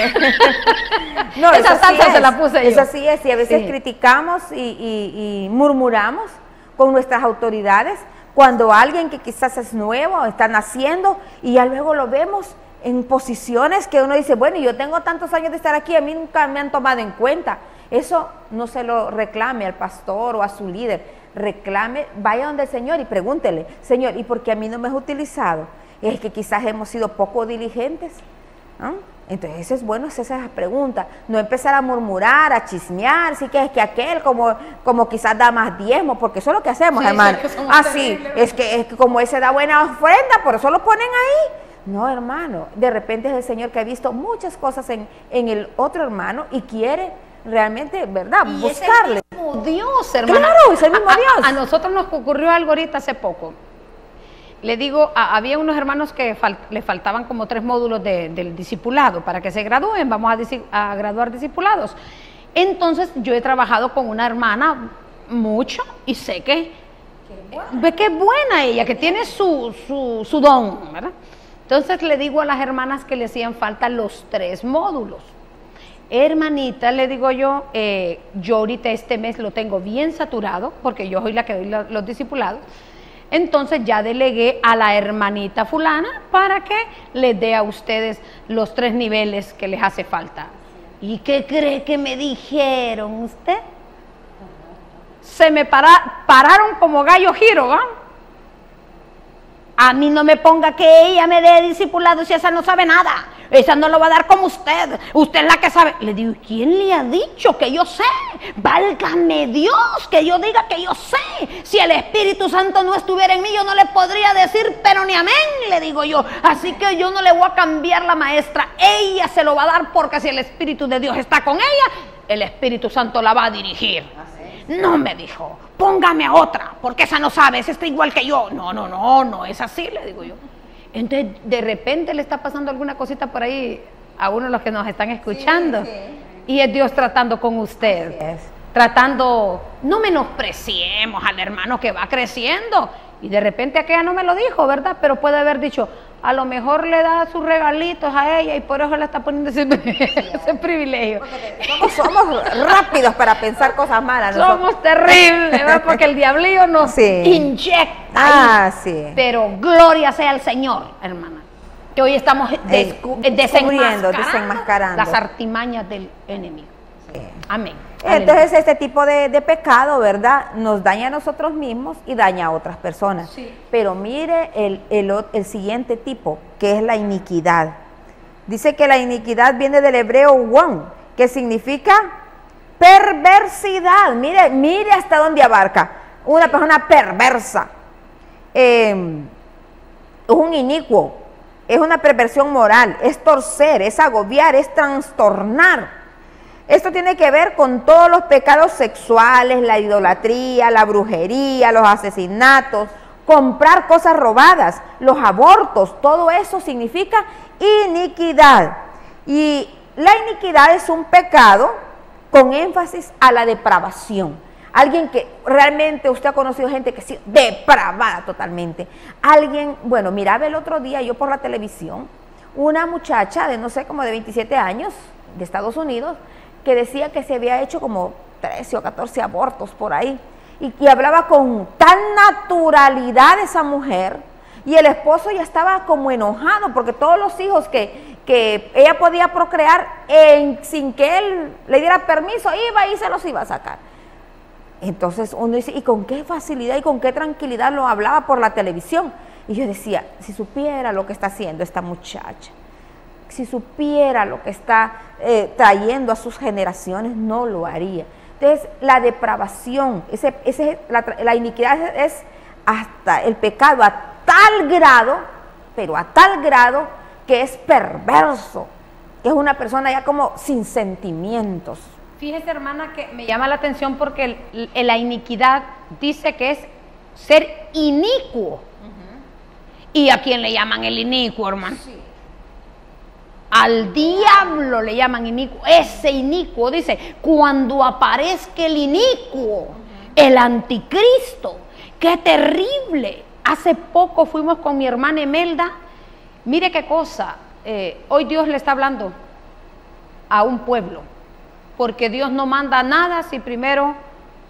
No, esa salsa sí se la puse yo.
Eso sí es, y a veces criticamos y murmuramos con nuestras autoridades cuando alguien que quizás es nuevo, está naciendo, y ya luego lo vemos en posiciones que uno dice, bueno, yo tengo tantos años de estar aquí, a mí nunca me han tomado en cuenta. Eso no se lo reclame al pastor o a su líder, reclame, vaya donde el Señor y pregúntele, Señor, ¿y por qué a mí no me has utilizado? Es que quizás hemos sido poco diligentes, ¿no? Entonces es bueno hacer esas preguntas, no empezar a murmurar, a chismear, sí que es que aquel como quizás da más diezmo, porque eso es lo que hacemos, sí, hermano. Sí, es que como ese da buena ofrenda, por eso lo ponen ahí. No, hermano, de repente es el Señor que ha visto muchas cosas en el otro hermano y quiere realmente, ¿verdad?
Y
buscarle.
Es el mismo Dios, hermano.
Claro, es el mismo Dios.
A nosotros nos ocurrió algo ahorita hace poco. Le digo, había unos hermanos que le faltaban como 3 módulos del discipulado para que se gradúen, vamos a graduar discipulados. Entonces yo he trabajado con una hermana mucho y sé que es buena ella, que tiene su don, ¿verdad? Entonces le digo a las hermanas que le hacían falta los 3 módulos. Hermanita, le digo yo ahorita este mes lo tengo bien saturado, porque yo soy la que doy los discipulados. Entonces ya delegué a la hermanita fulana para que les dé a ustedes los 3 niveles que les hace falta. ¿Y qué cree que me dijeron usted? Se me pararon como gallo giro, ¿va? A mí no me ponga que ella me dé discipulado si esa no sabe nada. Esa no lo va a dar como usted. Usted es la que sabe. Le digo, ¿quién le ha dicho que yo sé? Válgame Dios, que yo diga que yo sé. Si el Espíritu Santo no estuviera en mí, yo no le podría decir, pero ni amén, le digo yo. Así que yo no le voy a cambiar la maestra. Ella se lo va a dar porque si el Espíritu de Dios está con ella, el Espíritu Santo la va a dirigir. No, me dijo, póngame a otra, porque esa no sabe, esa está igual que yo. No es así, le digo yo. Entonces, de repente le está pasando alguna cosita por ahí a uno de los que nos están escuchando. Sí. Y es Dios tratando con usted. Tratando, no menospreciemos al hermano que va creciendo. Y de repente aquella no me lo dijo, ¿verdad? Pero puede haber dicho, a lo mejor le da sus regalitos a ella y por eso le está poniendo ese privilegio.
Somos rápidos para pensar cosas malas.
Somos terribles, ¿verdad? Porque el diablillo nos inyecta ahí.
Sí.
Pero gloria sea al Señor, hermana, que hoy estamos desenmascarando las artimañas del enemigo. Sí. Amén.
Entonces este tipo de pecado, ¿verdad?, nos daña a nosotros mismos y daña a otras personas.
Sí.
Pero mire el siguiente tipo, que es la iniquidad. Dice que la iniquidad viene del hebreo wan, que significa perversidad. Mire hasta dónde abarca. Una persona perversa. Es un inicuo, es una perversión moral, es torcer, es agobiar, es trastornar. Esto tiene que ver con todos los pecados sexuales, la idolatría, la brujería, los asesinatos, comprar cosas robadas, los abortos, todo eso significa iniquidad. Y la iniquidad es un pecado con énfasis a la depravación. Alguien que realmente, usted ha conocido gente que sí, depravada totalmente. Alguien, bueno, miraba el otro día yo por la televisión, una muchacha de no sé, como de 27 años, de Estados Unidos, que decía que se había hecho como 13 o 14 abortos por ahí, y hablaba con tal naturalidad esa mujer, y el esposo ya estaba como enojado, porque todos los hijos que ella podía procrear sin que él le diera permiso, iba y se los iba a sacar. Entonces uno dice, ¿y con qué facilidad y con qué tranquilidad lo hablaba por la televisión? Y yo decía, si supiera lo que está haciendo esta muchacha, si supiera lo que está trayendo a sus generaciones, no lo haría. Entonces, la depravación, la iniquidad es hasta el pecado a tal grado, pero a tal grado que es perverso, que es una persona ya como sin sentimientos.
Fíjese, hermana, que me llama la atención porque la iniquidad dice que es ser inicuo. ¿Y a quién le llaman el inicuo, hermano? Sí. Al diablo le llaman inicuo. Ese inicuo, dice, cuando aparezca el inicuo, el anticristo. ¡Qué terrible! Hace poco fuimos con mi hermana Emelda. Mire qué cosa. Hoy Dios le está hablando a un pueblo. Porque Dios no manda nada si primero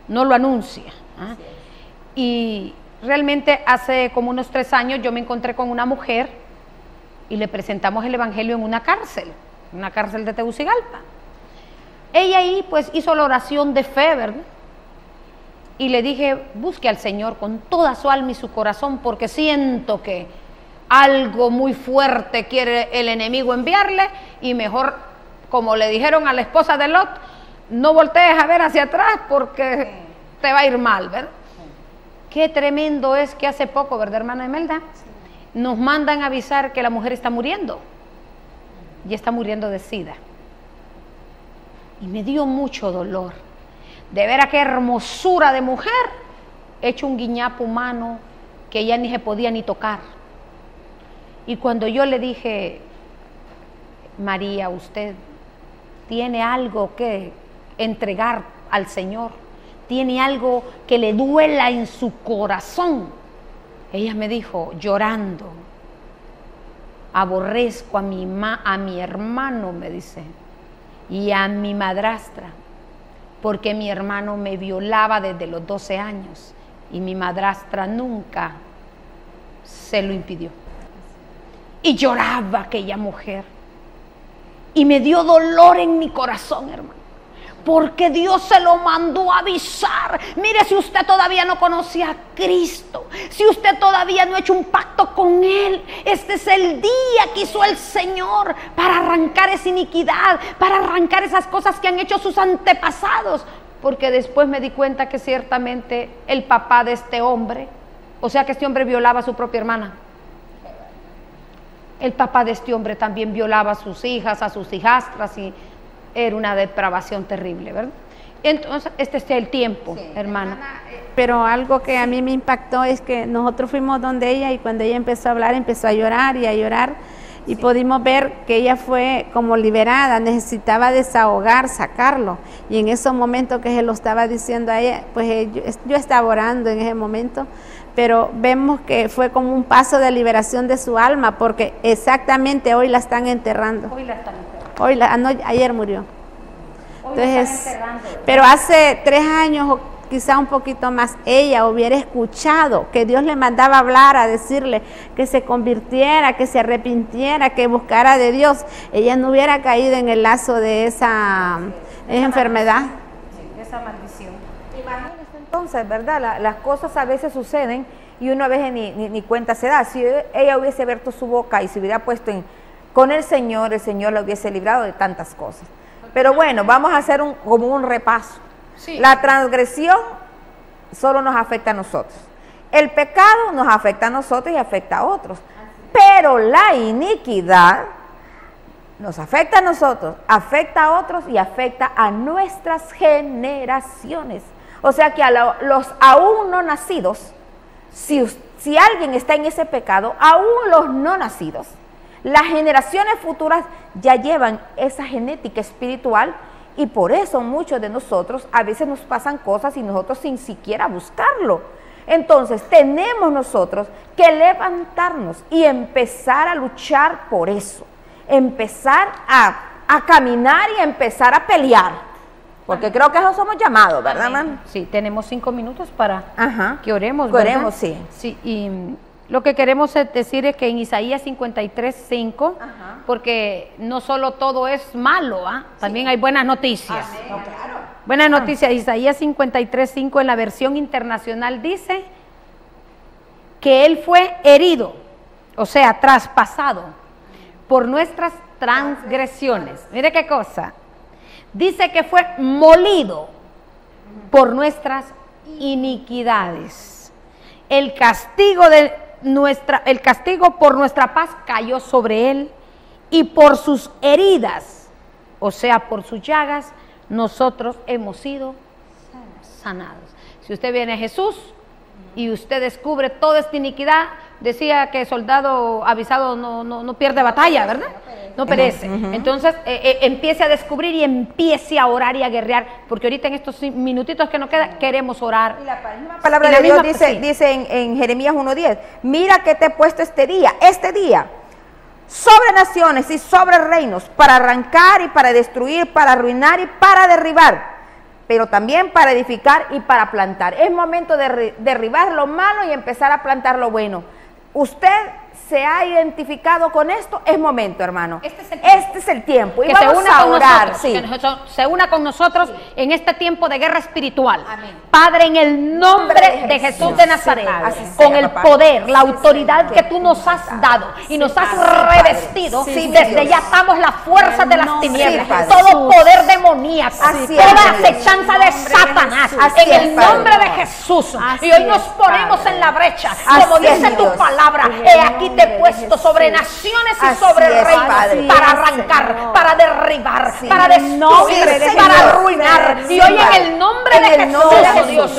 no lo anuncia. ¿Ah? Y realmente hace como unos 3 años yo me encontré con una mujer y le presentamos el evangelio en una cárcel de Tegucigalpa. Ella ahí pues hizo la oración de fe, ¿verdad? Y le dije, busque al Señor con toda su alma y su corazón, porque siento que algo muy fuerte quiere el enemigo enviarle, y mejor, como le dijeron a la esposa de Lot, no voltees a ver hacia atrás porque te va a ir mal, ¿verdad? Qué tremendo es que hace poco, ¿verdad, hermana Emelda? Nos mandan a avisar que la mujer está muriendo, y está muriendo de SIDA. Y me dio mucho dolor de ver a qué hermosura de mujer, hecho un guiñapo humano que ella ni se podía ni tocar. Y cuando yo le dije, María, usted tiene algo que entregar al Señor, tiene algo que le duela en su corazón, ella me dijo, llorando, aborrezco a mi hermano, me dice, y a mi madrastra, porque mi hermano me violaba desde los 12 años y mi madrastra nunca se lo impidió. Y lloraba aquella mujer, y me dio dolor en mi corazón, hermano, porque Dios se lo mandó a avisar. Mire, si usted todavía no conoce a Cristo, si usted todavía no ha hecho un pacto con Él, este es el día que hizo el Señor para arrancar esa iniquidad, para arrancar esas cosas que han hecho sus antepasados. Porque después me di cuenta que ciertamente el papá de este hombre, o sea que este hombre violaba a su propia hermana, el papá de este hombre también violaba a sus hijas, a sus hijastras, y era una depravación terrible, ¿verdad? Entonces, este es el tiempo, sí, hermana.
Pero algo que a mí me impactó es que nosotros fuimos donde ella, y cuando ella empezó a hablar, empezó a llorar y a llorar. y pudimos ver que ella fue como liberada, necesitaba desahogar, sacarlo, y en esos momentos que se lo estaba diciendo a ella, pues yo estaba orando en ese momento, pero vemos que fue como un paso de liberación de su alma, porque exactamente hoy la están enterrando. Ayer murió. Entonces, pero hace 3 años o quizá un poquito más, ella hubiera escuchado que Dios le mandaba hablar, a decirle que se convirtiera, que se arrepintiera, que buscara de Dios, ella no hubiera caído en el lazo de esa enfermedad.
Sí, esa maldición.
Imagínense entonces, ¿verdad? Las cosas a veces suceden y uno a veces ni cuenta se da. Si ella hubiese abierto su boca y se hubiera puesto con el Señor la hubiese librado de tantas cosas. Pero bueno, vamos a hacer como un repaso.
Sí.
La transgresión solo nos afecta a nosotros. El pecado nos afecta a nosotros y afecta a otros. Pero la iniquidad nos afecta a nosotros, afecta a otros y afecta a nuestras generaciones. O sea que a los aún no nacidos, si alguien está en ese pecado, aún los no nacidos, las generaciones futuras ya llevan esa genética espiritual. Y por eso muchos de nosotros a veces nos pasan cosas y nosotros sin siquiera buscarlo. Entonces tenemos nosotros que levantarnos y empezar a luchar por eso. Empezar a caminar y empezar a pelear. Porque creo que eso somos llamados, ¿verdad, mamá?
Sí, tenemos 5 minutos para que oremos,
¿verdad? Oremos, sí.
Sí, y lo que queremos decir es que en Isaías 53:5, porque no solo todo es malo, también hay buenas noticias.
No, claro.
Buenas noticias. Isaías 53:5 en la versión internacional dice que Él fue herido, o sea, traspasado por nuestras transgresiones. Mire qué cosa. Dice que fue molido por nuestras iniquidades. El castigo por nuestra paz cayó sobre Él, y por sus heridas, o sea, por sus llagas, nosotros hemos sido sanados. Si usted viene a Jesús y usted descubre toda esta iniquidad, decía que soldado avisado no pierde batalla, ¿verdad? No perece. Entonces empiece a descubrir y empiece a orar y a guerrear, porque ahorita en estos minutitos que nos queda queremos orar.
Y la palabra de Dios dice en Jeremías 1:10, mira que te he puesto este día, sobre naciones y sobre reinos, para arrancar y para destruir, para arruinar y para derribar, pero también para edificar y para plantar. Es momento de derribar lo malo y empezar a plantar lo bueno. Usted se ha identificado con esto, es momento, hermano. Este es el tiempo. Y
que
vamos
se una
a
con
orar,
nosotros,
sí.
que se una con nosotros en este tiempo de guerra espiritual.
Amén.
Padre, en el nombre de Jesús de Nazaret, con el poder, la autoridad que tú nos has dado y nos has revestido, desde ya atamos las fuerzas de las tinieblas, todo poder demoníaco, toda acechanza de Satanás, en el nombre de Jesús. Y hoy nos ponemos en la brecha, como dice tu palabra, he aquí te he puesto sobre naciones y sobre reinos, para arrancar, para derribar, para destruir, para arruinar. Y hoy en el nombre de Jesús, Dios,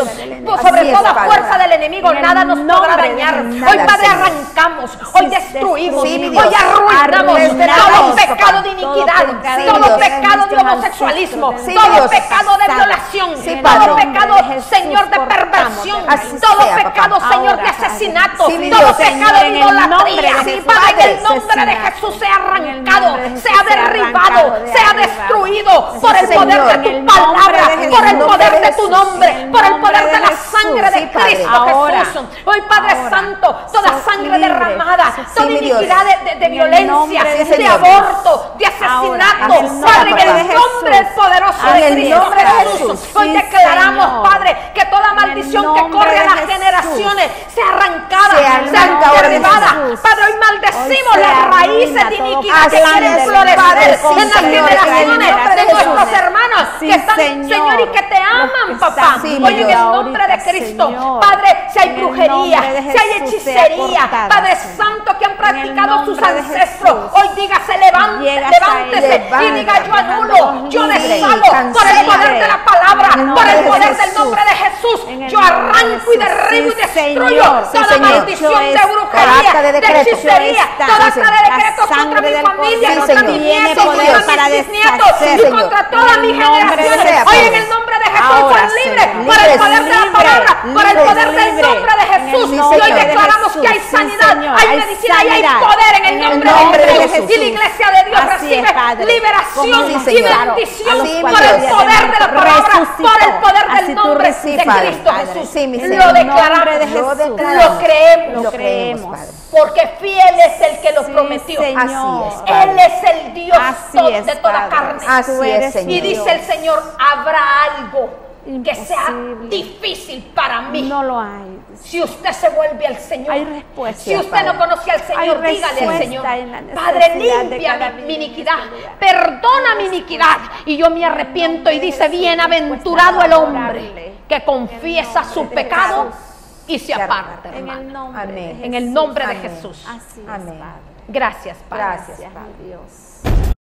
sobre toda fuerza del enemigo, nada nos podrá dañar. Hoy, Padre, arrancamos, hoy destruimos, hoy arruinamos todo pecado de iniquidad, todo pecado de homosexualismo, todo pecado de violación, todo pecado, Señor, de perversión, todo pecado, Señor, de asesinato, todo pecado de idolatría. Padre, en el nombre de Jesús sea arrancado, sea derribado, sea destruido por el poder de tu palabra, por el poder de tu nombre, por el poder de la sangre de Cristo Jesús. Hoy, Padre Santo, toda sangre derramada, toda iniquidad de violencia, de aborto, de asesinato, Padre, en el nombre poderoso de Cristo Jesús. Hoy declaramos, Padre, que toda maldición que corre a las generaciones sea arrancada, sea derribada. Padre, hoy maldecimos las raíces de iniquidad que quieren florecer en las generaciones de nuestros hermanos que están, Señor, y que te aman, papá. Hoy en el nombre de Cristo, Padre, si hay brujería, si hay hechicería, Padre Santo, que han practicado sus ancestros, hoy dígase, levántese y diga, yo anulo, yo deshago por el poder de la palabra, por el poder del nombre de Jesús. Yo arranco y derribo y destruyo
Señor.
toda
Señor.
maldición de
Hecho
brujería,
acta de
de
decreto.
hechicería,
Hecho
toda
está.
acta de
La
decretos contra
sangre
mi
del
familia,
Cordero
contra
tiene
mis nietos,
poder
contra
para
mis bisnietos
deshacer,
y
Señor.
contra todas mis
En el nombre de
generaciones.
Jesús.
Hoy en el nombre de Jesús
Ahora,
son libres
Señor.
por el
Libres,
poder de la
libre,
palabra, por el
libre,
poder del
libre.
nombre de Jesús.
En el
Y hoy
nombre de
declaramos
Jesús.
que hay
Sí,
sanidad,
Señor.
hay
Hay
medicina y hay
sanidad.
poder en el nombre de Jesús. Y la iglesia de Dios
Así
recibe
es, Padre.
liberación
Como
y
Señor.
bendición
Sí,
por
mi
el
Dios.
poder de la palabra,
Resucitó.
por el poder
Así
del
tú
nombre de
recibes,
Cristo
Padre.
Jesús.
Sí, mi
Lo
Señor.
declaramos,
En el nombre de
Jesús.
lo creemos,
Lo creemos, Padre.
porque fiel es el que lo
Sí,
prometió.
Señor.
Así es, Padre.
Él es el Dios
Así es,
de toda
Padre.
carne.
Así
Tú
es,
eres
Señor.
Y dice el Señor, habrá algo que sea
Imposible.
difícil para mí.
No lo hay.
Si usted se vuelve al Señor,
Hay respuesta,
si usted
Padre.
no conoce al Señor,
Hay
dígale al
respuesta
Señor,
en la necesidad
Padre,
de
limpia
cada
mi
vida en
iniquidad,
este lugar.
perdona mi iniquidad. Y yo me arrepiento y dice, bienaventurado el hombre que confiesa su pecado y se aparta,
En el
hermano.
nombre
Amén.
de Jesús.
En el nombre de
Amén.
Jesús.
Así es,
Amén.
Padre.
Gracias, Padre.
Gracias,
Gracias,
Padre.
mi Dios.